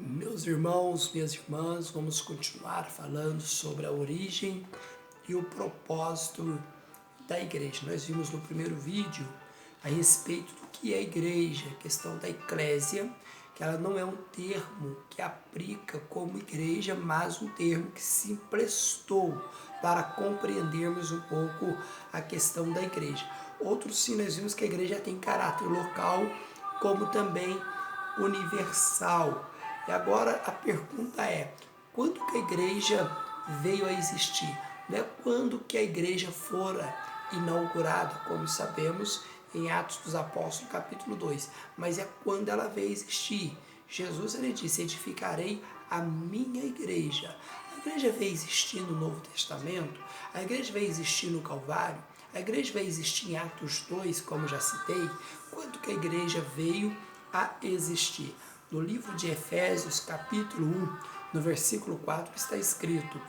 Meus irmãos, minhas irmãs, vamos continuar falando sobre a origem e o propósito da igreja. Nós vimos no primeiro vídeo a respeito do que é a igreja, a questão da eclésia, que ela não é um termo que aplica como igreja, mas um termo que se emprestou para compreendermos um pouco a questão da igreja. Outro sim, nós vimos que a igreja tem caráter local, como também universal. E agora a pergunta é, quando que a igreja veio a existir? Não é quando que a igreja fora inaugurada, como sabemos em Atos dos Apóstolos, capítulo 2, mas é quando ela veio a existir. Jesus, ele disse, edificarei a minha igreja. A igreja veio existir no Novo Testamento, a igreja veio existir no Calvário, a igreja veio existir em Atos 2, como já citei. Quando que a igreja veio a existir? No livro de Efésios, capítulo 1, no versículo 4, está escrito: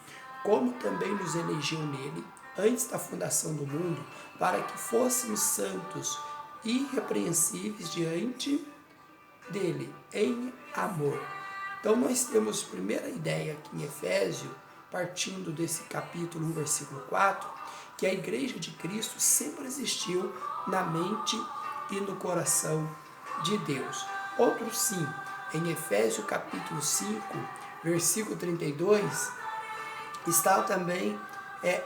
como também nos elegeu nele, antes da fundação do mundo, para que fôssemos santos e irrepreensíveis diante dele, em amor. Então nós temos a primeira ideia aqui em Efésios, partindo desse capítulo 1, versículo 4, que a igreja de Cristo sempre existiu na mente e no coração de Deus. Outro sim, em Efésios capítulo 5, versículo 32, está também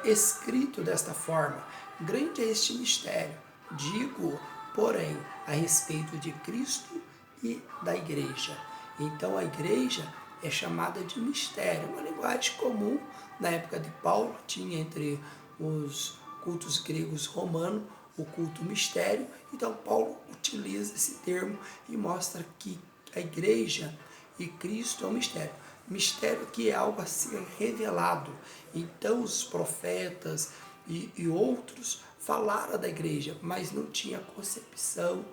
escrito desta forma: grande é este mistério, digo, porém, a respeito de Cristo e da igreja. Então a igreja é chamada de mistério, uma linguagem comum na época de Paulo, tinha entre os cultos gregos romanos o culto mistério. Então Paulo utiliza esse termo e mostra que a igreja e Cristo é um mistério. Mistério que é algo a ser revelado. Então os profetas e outros falaram da igreja, mas não tinha concepção,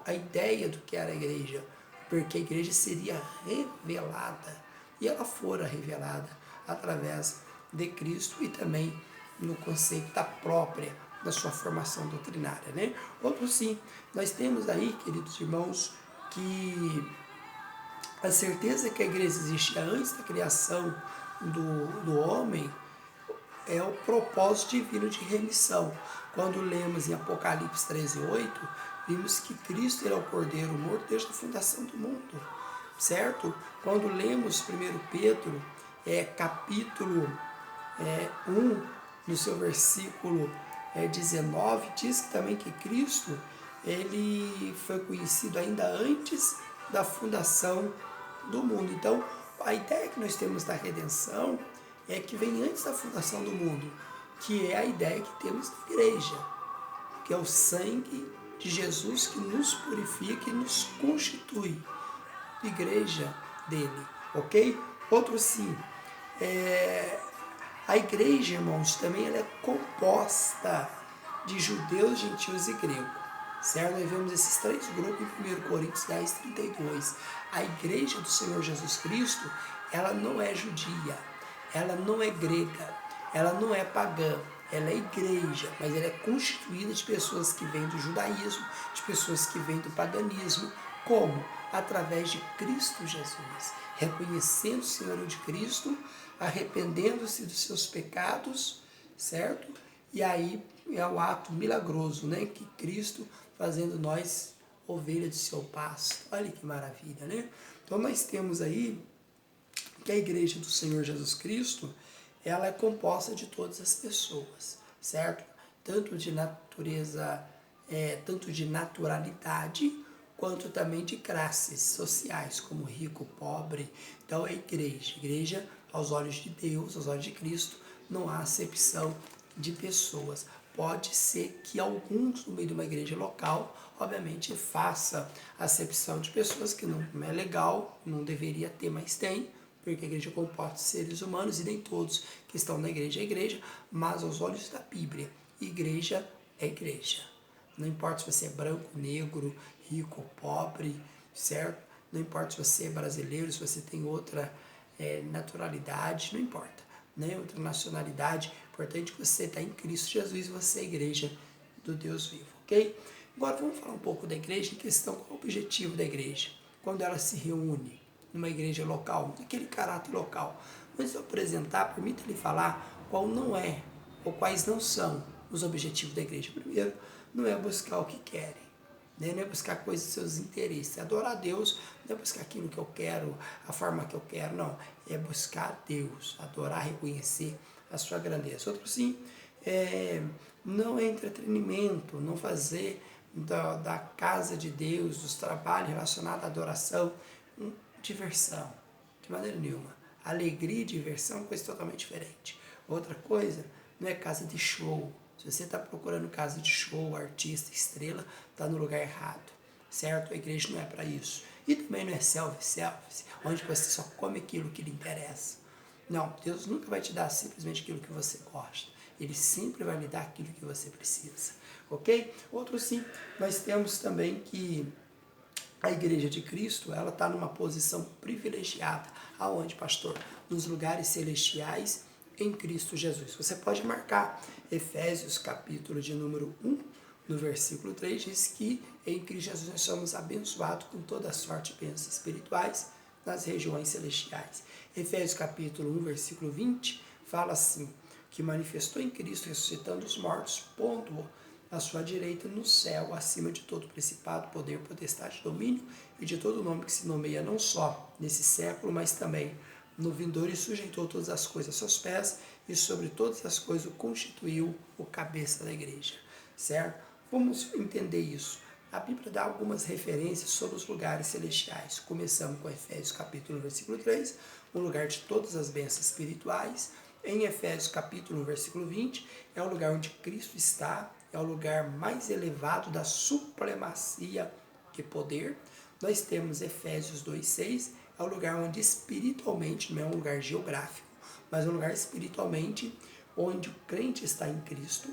a ideia do que era a igreja, porque a igreja seria revelada, e ela fora revelada através de Cristo e também no conceito da sua formação doutrinária, né? Outro sim, nós temos aí, queridos irmãos, que a certeza que a igreja existia antes da criação do homem é o propósito divino de remissão. Quando lemos em Apocalipse 13:8, vimos que Cristo era o Cordeiro morto desde a fundação do mundo, certo? Quando lemos 1 Pedro, capítulo 1, no seu versículo 19, diz que também que Cristo ele foi conhecido ainda antes da fundação do mundo. Então, a ideia que nós temos da redenção é que vem antes da fundação do mundo, que é a ideia que temos da igreja, que é o sangue de Jesus que nos purifica e nos constitui igreja dele, ok? Outro sim, a igreja, irmãos, também ela é composta de judeus, gentios e gregos, certo? Nós vemos esses três grupos em 1 Coríntios 10:32. A igreja do Senhor Jesus Cristo, ela não é judia, ela não é grega, ela não é pagã, ela é igreja, mas ela é constituída de pessoas que vêm do judaísmo, de pessoas que vêm do paganismo. Como? Através de Cristo Jesus, reconhecendo o senhorio de Cristo, arrependendo-se dos seus pecados, certo? E aí é o ato milagroso, né? Que Cristo fazendo nós ovelha de seu pasto. Olha que maravilha, né? Então nós temos aí que a igreja do Senhor Jesus Cristo, ela é composta de todas as pessoas, certo? Tanto de natureza, tanto de naturalidade, quanto também de classes sociais, como rico, pobre. Então é igreja, aos olhos de Deus, aos olhos de Cristo, não há acepção de pessoas. Pode ser que alguns no meio de uma igreja local, obviamente, faça acepção de pessoas, que não é legal, não deveria ter, mas tem, porque a igreja comporta seres humanos e nem todos que estão na igreja é igreja, mas aos olhos da Bíblia, igreja é igreja. Não importa se você é branco, negro, rico, pobre, certo? Não importa se você é brasileiro, se você tem outra naturalidade, não importa, né? Outra nacionalidade, importante que você está em Cristo Jesus e você é a igreja do Deus vivo, ok? Agora vamos falar um pouco da igreja, em questão, qual é o objetivo da igreja? Quando ela se reúne, numa igreja local, naquele caráter local. Mas ao apresentar, permita-lhe falar qual não é, ou quais não são os objetivos da igreja. Primeiro, não é buscar o que querem, né? Não é buscar coisas dos seus interesses. Adorar a Deus não é buscar aquilo que eu quero, a forma que eu quero, não. É buscar Deus, adorar, reconhecer a sua grandeza. Outro sim, não é entretenimento, não fazer da casa de Deus, dos trabalhos relacionados à adoração, diversão, de maneira nenhuma. Alegria e diversão, coisa totalmente diferente. Outra coisa, não é casa de show. Se você está procurando casa de show, artista, estrela, está no lugar errado, certo? A igreja não é para isso. E também não é self-service, onde você só come aquilo que lhe interessa. Não, Deus nunca vai te dar simplesmente aquilo que você gosta. Ele sempre vai lhe dar aquilo que você precisa, ok? Outro sim, nós temos também que a igreja de Cristo, ela está numa posição privilegiada. Aonde, pastor? Nos lugares celestiais em Cristo Jesus. Você pode marcar Efésios capítulo de número 1, no versículo 3, diz que em Cristo Jesus nós somos abençoados com toda sorte de bênçãos espirituais nas regiões celestiais. Efésios capítulo 1, versículo 20, fala assim, que manifestou em Cristo, ressuscitando os mortos, pondo-o à sua direita no céu, acima de todo principado, poder, potestade, domínio e de todo nome que se nomeia não só nesse século, mas também no vindouro, e sujeitou todas as coisas aos seus pés, e sobre todas as coisas o constituiu o cabeça da igreja, certo? Vamos entender isso. A Bíblia dá algumas referências sobre os lugares celestiais. Começamos com Efésios capítulo 1, versículo 3, o lugar de todas as bênçãos espirituais. Em Efésios capítulo 1, versículo 20, é o lugar onde Cristo está, é o lugar mais elevado da supremacia e poder. Nós temos Efésios 2,6, é o lugar onde espiritualmente, não é um lugar geográfico, mas um lugar espiritualmente onde o crente está em Cristo.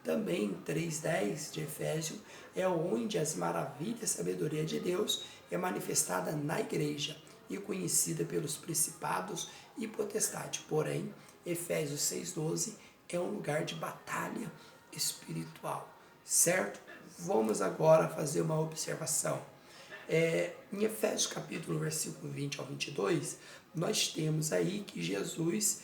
Também 3,10 de Efésios é onde as maravilhas e sabedoria de Deus é manifestada na igreja e conhecida pelos principados e potestade. Porém, Efésios 6,12 é um lugar de batalha espiritual, certo? Vamos agora fazer uma observação. Em Efésios capítulo versículo 20 ao 22, nós temos aí que Jesus,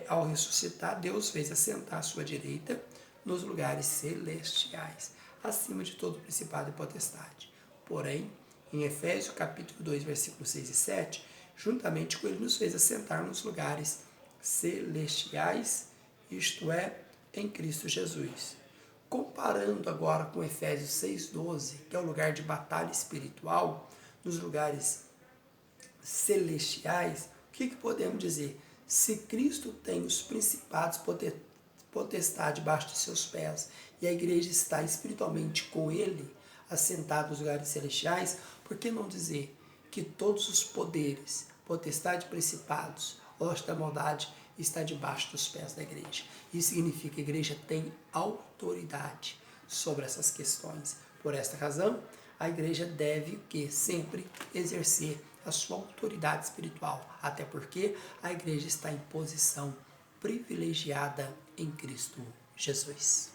ao ressuscitar, Deus fez assentar à sua direita nos lugares celestiais, acima de todo principado e potestade. Porém, em Efésios capítulo 2, versículos 6 e 7, juntamente com ele nos fez assentar nos lugares celestiais, isto é, em Cristo Jesus. Comparando agora com Efésios 6,12, que é o lugar de batalha espiritual, nos lugares celestiais, o que podemos dizer? Se Cristo tem os principados, potestade debaixo de seus pés, e a igreja está espiritualmente com ele, assentado nos lugares celestiais, por que não dizer que todos os poderes, potestade, principados, hoste da maldade, está debaixo dos pés da igreja? Isso significa que a igreja tem autoridade sobre essas questões. Por esta razão, a igreja deve sempre exercer a sua autoridade espiritual, até porque a igreja está em posição privilegiada em Cristo Jesus.